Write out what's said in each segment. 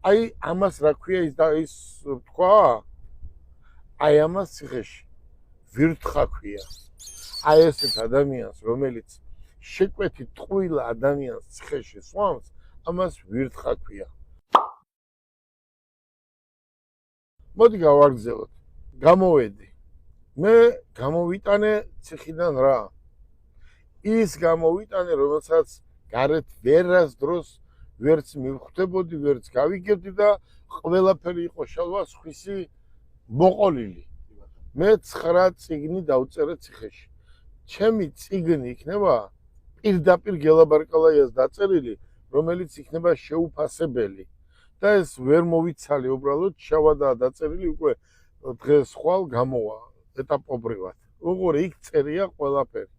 აი ამას რა ქვია ის თქვა? აი ამას ციხეში ვირთხა ქვია. აი ესეთ ადამიანს, რომელიც შეკვეთით ტყუილ ადამიანს ციხეში სვამს, ამას ვირთხა ქვია. მოდი გავაგრძელოთ. გამოვედი. მე გამოვიტანე ციხიდან რა? ის გამოვიტანე, რომელსაც გარეთ ვერას დროს ვერც მივხვდებოდი, ვერც გავიგებდი და ყველაფერი იყო შალვა სხვისი მოყოლილი. მე 9 წიგნი დავწერე ციხეში. ჩემი წიგნი იქნება პირდაპირ გელაბარკალაიას დაწერილი, რომელიც იქნება შეუფასებელი. და ეს ვერ მოვიცალი უბრალოდ შავადაა დაწერილი, უკვე დღეს ხვალ გამოვა ეტაპობრივად. უყურე, იქ წერია ყველაფერი.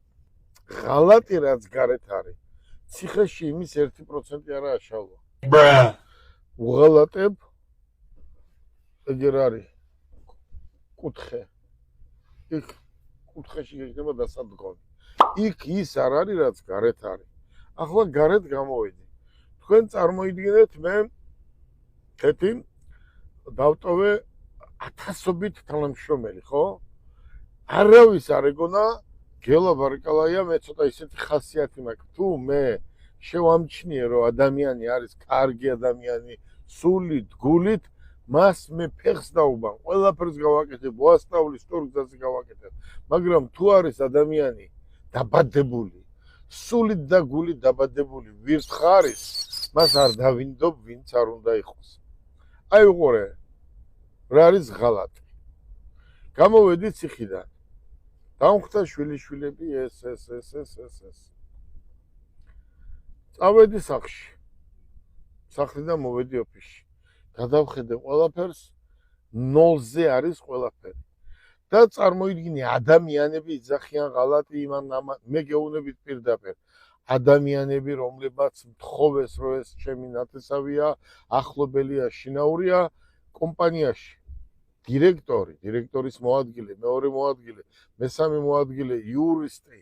ღალატი რაც გარეთ არის. ციხეში იმის 1% არაა შალვა. უღალატებ ეგერ არის კუთხე. იქ კუთხეში იქნება დასადგომი. იქ ის არ არის რაც გარეთ არის. ახლა გარეთ გამოვედი. თქვენ წარმოიდგინეთ მე კეთი დავტოვე 1000-ობით თანამშრომელი, ხო? არავის არ ეგონა გელაბარკალაია მე ცოტა ისეთი ხასიათი მაქვს. თუ მე შევამჩნიე რომ ადამიანი არის კარგი ადამიანი, სულით, გულით, მას მე ფეხს დაუბან, ყველაფერს გავაკეთებ, ვასწავლის თორგზაზე გავაკეთებ. მაგრამ თუ არის ადამიანი დაბადებული, სულით და გულით დაბადებული ვირთხა არის, მას არ დავინდობ, ვინც არ უნდა იყოს. აი უყურე, რა არის ღალატი. გამოვედი ციხიდან. დამხვდა შვილიშვილები ეს. წავედი სახლში. სახლიდან მოვედი ოფისში. გადავხედე ყველაფერს, ნოლზე არის ყველაფერი. და წარმოიდგინე ადამიანები იძახიან ღალატი იმან მე გეუბნებით პირდაპირ. ადამიანები, რომლებაც მთხოვეს, რომ ეს ჩემი ნათესავია, ახლობელია, შინაურია კომპანიაში. დირექტორის მოადგილე, მეორე მოადგილე, მესამე მოადგილე, იურისტი.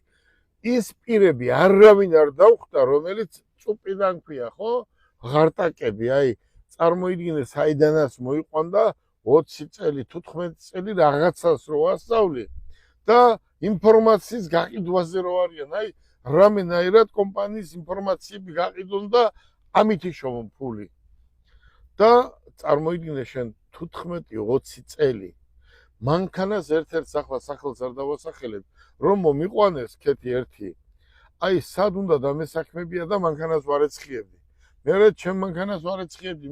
ის პირები არავინ არ დავხვდა, რომელიც წუპიდან ქვია, ხო? ღარტაკები, აი, წარმოიდგინე, საიდანაც მოიყვანდა 20 წელი, 15 წელი რაღაცას რო ასწავლი და ინფორმაციის გაყიდვაზე რო არიან, აი, რამენაირად კომპანიის ინფორმაციები გაყიდონ და ამითი შოვონ ფული. და წარმოიდგინე შენ 15-20 წელი მანქანას ერთ-ერთ სახელს არ დავასახელებ, რომ მომიყვანეს კეთი ერთი. აი, სად უნდა დამესაქმებია და მანქანას ვარ ეცხიებდი. მე ჩემ მანქანას ვარ ეცხიებდი.